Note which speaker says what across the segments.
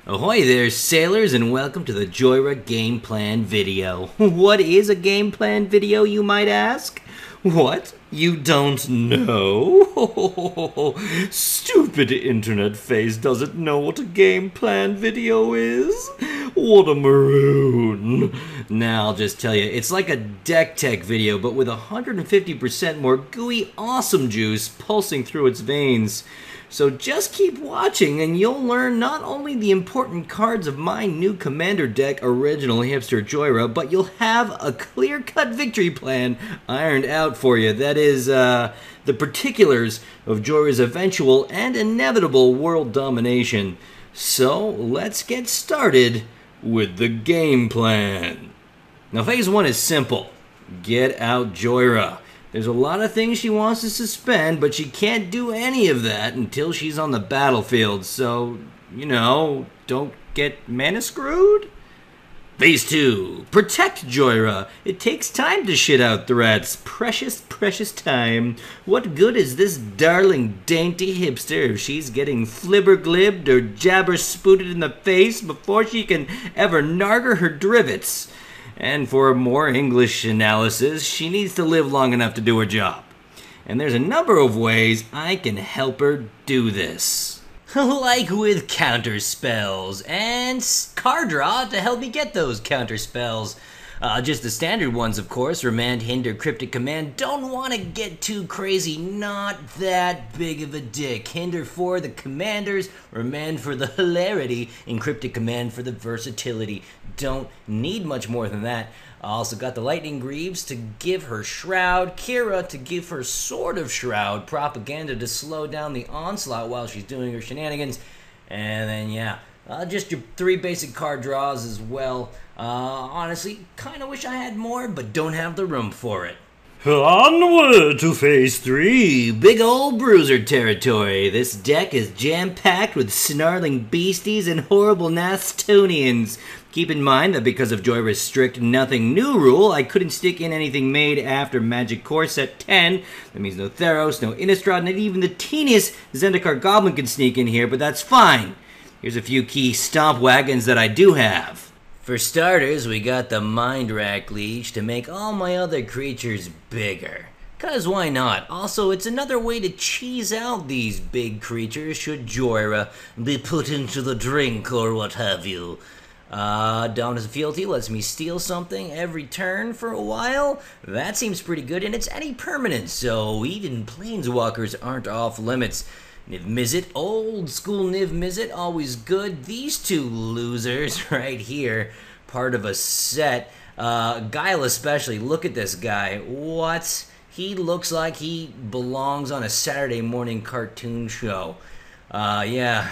Speaker 1: Ahoy there, sailors, and welcome to the Jhoira game plan video. What is a game plan video, you might ask? What? You don't know? Stupid internet face doesn't know what a game plan video is? What a maroon. Now, I'll just tell you, it's like a deck tech video, but with 150% more gooey awesome juice pulsing through its veins. So just keep watching and you'll learn not only the important cards of my new Commander deck, Original Hipster Jhoira, but you'll have a clear-cut victory plan ironed out for you. That is, the particulars of Jhoira's eventual and inevitable world domination. So let's get started with the game plan. Now, phase 1 is simple. Get out Jhoira. There's a lot of things she wants to suspend, but she can't do any of that until she's on the battlefield. So, you know, don't get mana screwed. Phase 2. Protect Jhoira. It takes time to shit out threats. Precious, precious time. What good is this darling dainty hipster if she's getting flibber-glibbed or jabber-spooted in the face before she can ever narger her drivets? And for more English analysis, she needs to live long enough to do her job. And there's a number of ways I can help her do this. Like with counter spells and card draw to help me get those counter spells. Just the standard ones, of course. Remand, Hinder, Cryptic Command. Don't want to get too crazy. Not that big of a dick. Hinder for the commanders. Remand for the hilarity. And Cryptic Command for the versatility. Don't need much more than that. I also got the Lightning Greaves to give her Shroud. Kira to give her sort of Shroud. Propaganda to slow down the onslaught while she's doing her shenanigans. And then, yeah. Just your 3 basic card draws as well. Honestly, kind of wish I had more, but don't have the room for it. Onward to phase 3, big old bruiser territory. This deck is jam-packed with snarling beasties and horrible Nastonians. Keep in mind that because of Jhoira's strict nothing new rule, I couldn't stick in anything made after Magic Core Set 10. That means no Theros, no Innistrad, not even the teeniest Zendikar Goblin can sneak in here, but that's fine. Here's a few key stomp wagons that I do have. For starters, we got the Mind Rack Leech to make all my other creatures bigger. Cause why not? Also, it's another way to cheese out these big creatures should Jhoira be put into the drink or what have you. Dominance of Fealty lets me steal something every turn for a while. That seems pretty good, and it's any permanent, so even Planeswalkers aren't off limits. Niv Mizzet, old school Niv Mizzet, always good. These two losers right here, part of a set. Guile especially, look at this guy. What? He looks like he belongs on a Saturday morning cartoon show. Yeah,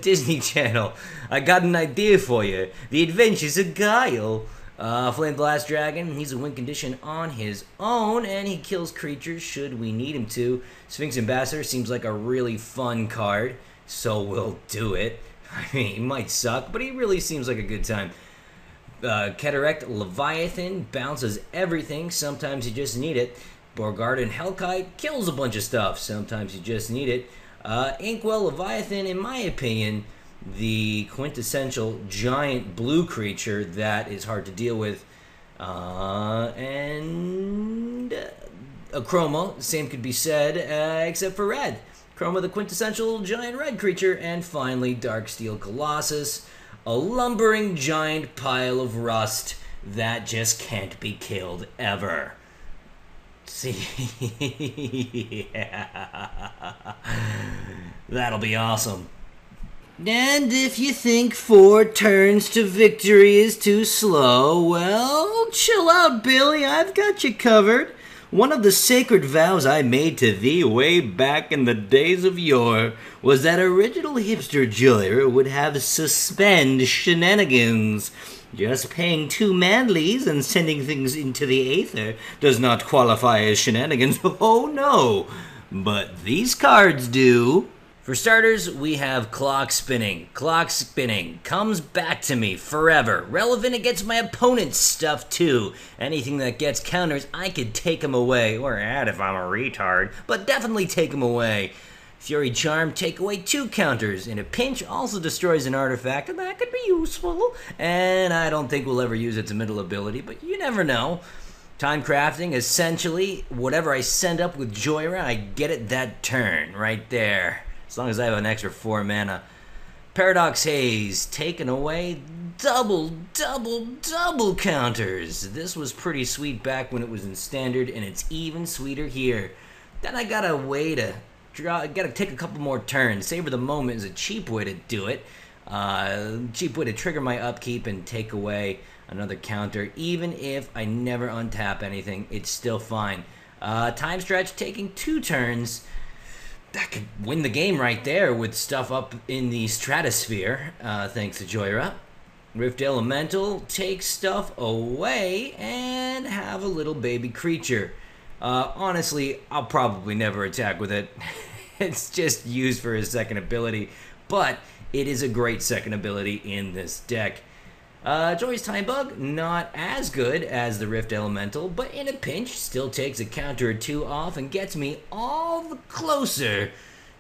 Speaker 1: Disney Channel, I got an idea for you. The Adventures of Guile. Flame Blast Dragon, he's a win condition on his own, and he kills creatures should we need him to. Sphinx Ambassador seems like a really fun card, so we'll do it. I mean, he might suck, but he really seems like a good time. Cataract Leviathan bounces everything, sometimes you just need it. Borgarden Hellkite kills a bunch of stuff, sometimes you just need it. Inkwell Leviathan, in my opinion, the quintessential giant blue creature that is hard to deal with. And a Chroma, same could be said, except for red. Chroma, the quintessential giant red creature. And finally, Darksteel Colossus, a lumbering giant pile of rust that just can't be killed ever. See, yeah. That'll be awesome. And if you think 4 turns to victory is too slow, well, chill out, Billy, I've got you covered. One of the sacred vows I made to thee way back in the days of yore was that Original Hipster Jhoira would have suspend shenanigans. Just paying 2 manlies and sending things into the aether does not qualify as shenanigans, oh no, but these cards do. For starters, we have Clock Spinning. Clock Spinning comes back to me forever. Relevant against my opponent's stuff too. Anything that gets counters, I could take them away, or add if I'm a retard, but definitely take them away.
Speaker 2: Fury Charm, take away 2 counters. In a pinch, also destroys an artifact, and that could be useful. And I don't think we'll ever use its middle ability, but you never know. Time Crafting, essentially, whatever I send up with Jhoira, I get it that turn, right there. As long as I have an extra 4 mana. Paradox Haze, taking away double counters. This was pretty sweet back when it was in Standard, and it's even sweeter here. Then I got a way to gotta take a couple more turns. Savor the Moment is a cheap way to do it. Cheap way to trigger my upkeep and take away another counter. Even if I never untap anything, it's still fine. Time Stretch, taking 2 turns. That could win the game right there with stuff up in the stratosphere, thanks to Jhoira. Rift Elemental, take stuff away and have a little baby creature. Honestly, I'll probably never attack with it. It's just used for his second ability, but it is a great second ability in this deck. Joy's Time Bug, not as good as the Rift Elemental, but in a pinch, still takes a counter or 2 off and gets me all the closer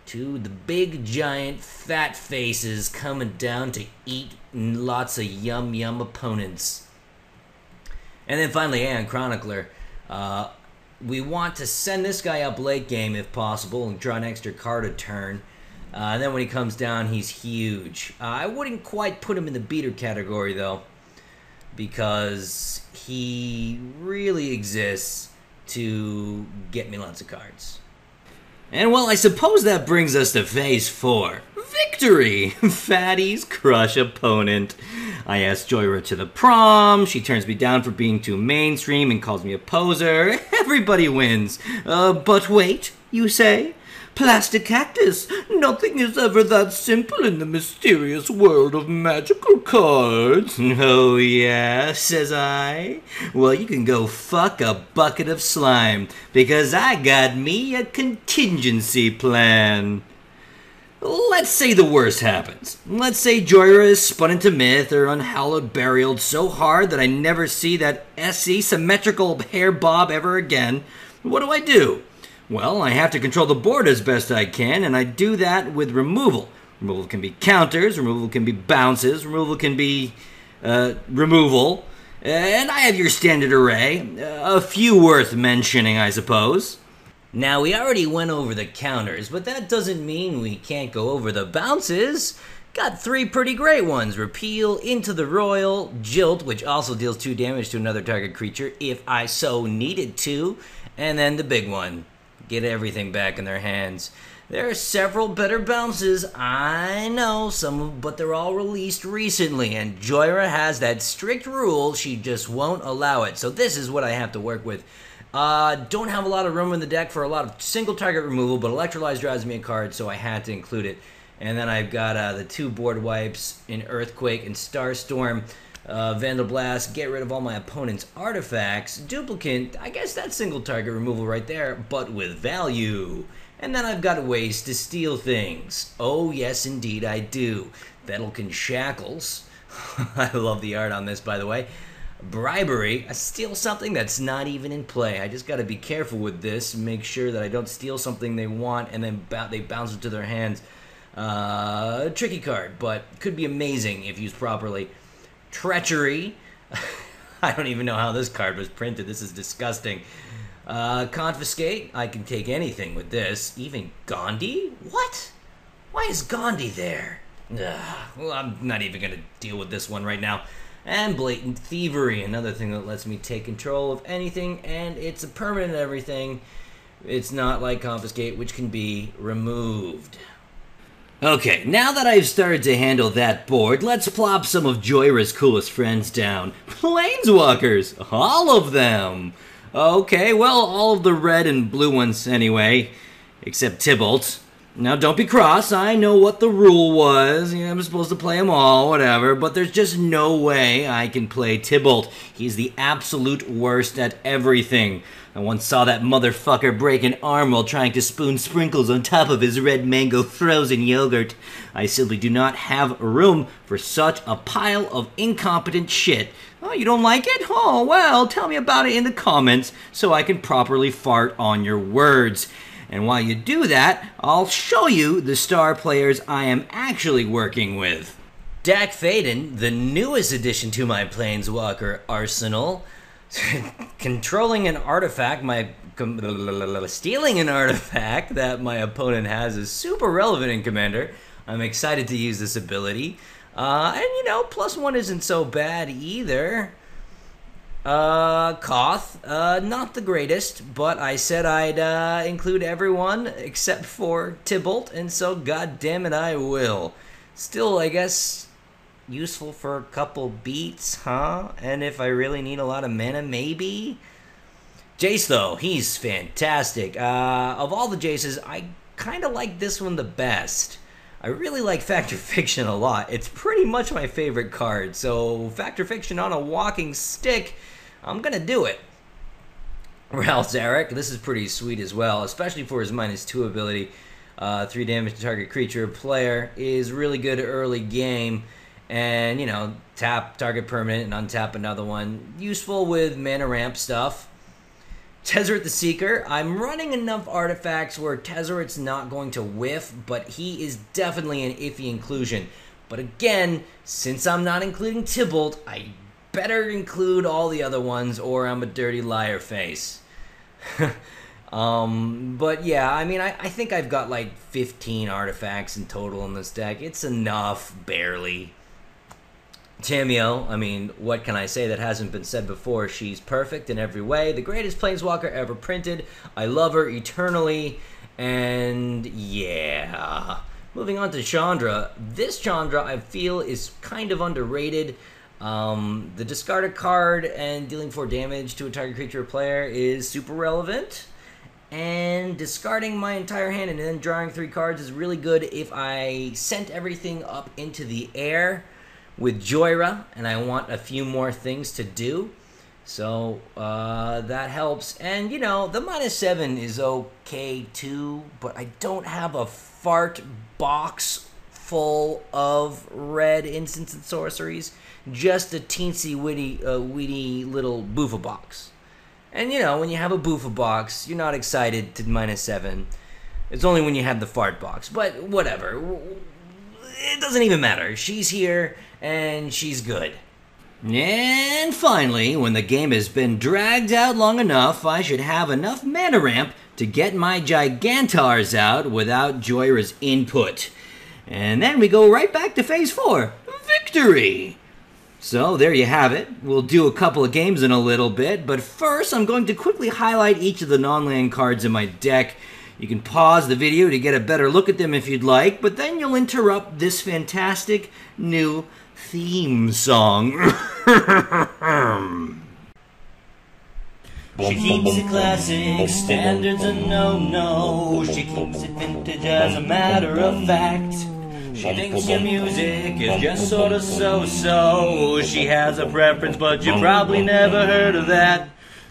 Speaker 2: to the big, giant, fat faces coming down to eat lots of yum opponents. And then finally, Aeon Chronicler. We want to send this guy up late game if possible and draw an extra card a turn. And then when he comes down, he's huge. I wouldn't quite put him in the beater category, though, because he really exists to get me lots of cards.
Speaker 1: And well, I suppose that brings us to phase 4. Victory! Fatties crush opponent. I asked Jhoira to the prom, she turns me down for being too mainstream and calls me a poser. Everybody wins. But wait, you say? Plastic Cactus, nothing is ever that simple in the mysterious world of magical cards. Oh yeah, says I. Well, you can go fuck a bucket of slime, because I got me a contingency plan. Let's say the worst happens. Let's say Jhoira is spun into myth or unhallowed burial so hard that I never see that SE symmetrical hair bob ever again. What do? Well, I have to control the board as best I can, and I do that with removal. Removal can be counters, removal can be bounces, removal can be removal. And I have your standard array. A few worth mentioning, I suppose.
Speaker 2: Now, we already went over the counters, but that doesn't mean we can't go over the bounces. Got 3 pretty great ones. Repeal, Into the Royal, Jilt, which also deals 2 damage to another target creature if I so needed to, and then the big one. Get everything back in their hands. There are several better bounces, I know, but they're all released recently, and Jhoira has that strict rule, she just won't allow it. So this is what I have to work with. Don't have a lot of room in the deck for a lot of single target removal, but Electrolyze drives me a card, so I had to include it. And then I've got the 2 board wipes in Earthquake and Starstorm. Vandal Blast, get rid of all my opponent's artifacts. Duplicant, I guess that's single target removal right there, but with value. And then I've got ways to steal things. Oh yes, indeed I do. Vedalken Shackles. I love the art on this, by the way. Bribery, I steal something that's not even in play. I just got to be careful with this, make sure that I don't steal something they want and then they bounce it to their hands. Tricky card, but could be amazing if used properly. Treachery. I don't even know how this card was printed. This is disgusting. Confiscate. I can take anything with this. Even Gandhi? What? Why is Gandhi there? Well, I'm not even going to deal with this one right now. And Blatant Thievery, another thing that lets me take control of anything, and it's a permanent everything. It's not like Confiscate, which can be removed.
Speaker 1: Okay, now that I've started to handle that board, let's plop some of Jhoira's coolest friends down. Planeswalkers! All of them! Okay, well, all of the red and blue ones anyway, except Tybalt. Now, don't be cross, I know what the rule was, I'm supposed to play them all, whatever, but there's just no way I can play Tybalt. He's the absolute worst at everything. I once saw that motherfucker break an arm while trying to spoon sprinkles on top of his red mango frozen yogurt. I simply do not have room for such a pile of incompetent shit. Oh, you don't like it? Oh, well, tell me about it in the comments so I can properly fart on your words. And while you do that, I'll show you the star players I am actually working with.
Speaker 2: Dak Faden, the newest addition to my Planeswalker arsenal. Controlling an artifact, stealing an artifact that my opponent has is super relevant in Commander. I'm excited to use this ability. And you know, +1 isn't so bad either. Koth, not the greatest, but I said I'd include everyone except for Tybalt, and so goddammit I will. Still, I guess, useful for a couple beats, huh? And if I really need a lot of mana, maybe? Jace, though, he's fantastic. Of all the Jaces, I kind of like this one the best. I really like Factor Fiction a lot. It's pretty much my favorite card, so Factor Fiction on a walking stick, I'm gonna do it. Ral Zarek, this is pretty sweet as well, especially for his -2 ability. 3 damage to target creature. Player is really good early game. And, you know, tap target permanent and untap another one. Useful with mana ramp stuff. Tezzeret the Seeker. I'm running enough artifacts where Tezzeret's not going to whiff, but he is definitely an iffy inclusion. But again, since I'm not including Tybalt, I better include all the other ones or I'm a dirty liar face. But yeah, I mean, I think I've got like 15 artifacts in total in this deck. It's enough, barely. Tamio, I mean, what can I say that hasn't been said before? She's perfect in every way. The greatest Planeswalker ever printed. I love her eternally. And yeah. Moving on to Chandra. This Chandra, I feel, is kind of underrated. The discard a card and dealing 4 damage to a target creature or player is super relevant. And discarding my entire hand and then drawing 3 cards is really good if I sent everything up into the air with Jhoira, and I want a few more things to do. So that helps. And, you know, the -7 is okay too, but I don't have a fart box full of red instants and sorceries. Just a teensy weedy little boofa box. And, you know, when you have a boofa box, you're not excited to -7. It's only when you have the fart box. But whatever. It doesn't even matter. She's here, and she's good.
Speaker 1: And finally, when the game has been dragged out long enough, I should have enough mana ramp to get my Gigantars out without Jhoira's input. And then we go right back to Phase 4. Victory! So there you have it. We'll do a couple of games in a little bit, but first I'm going to quickly highlight each of the non-land cards in my deck. You can pause the video to get a better look at them if you'd like, but then you'll interrupt this fantastic new theme song.
Speaker 2: She keeps it classic, standards a no-no. She keeps it vintage as a matter of fact. She thinks your music is just sort of so-so. She has a preference, but you probably never heard of that.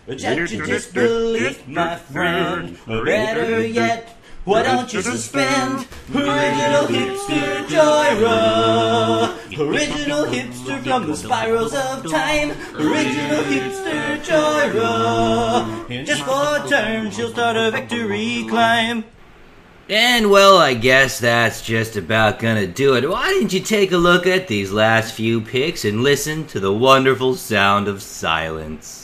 Speaker 2: Reject your disbelief, my friend. Or better yet, why don't you suspend Original Hipster Jhoira? Original Hipster from the spirals of time. Original Hipster Jhoira. In just 4 turns, she'll start a victory climb.
Speaker 1: And well, I guess that's just about gonna do it. Why didn't you take a look at these last few picks and listen to the wonderful sound of silence?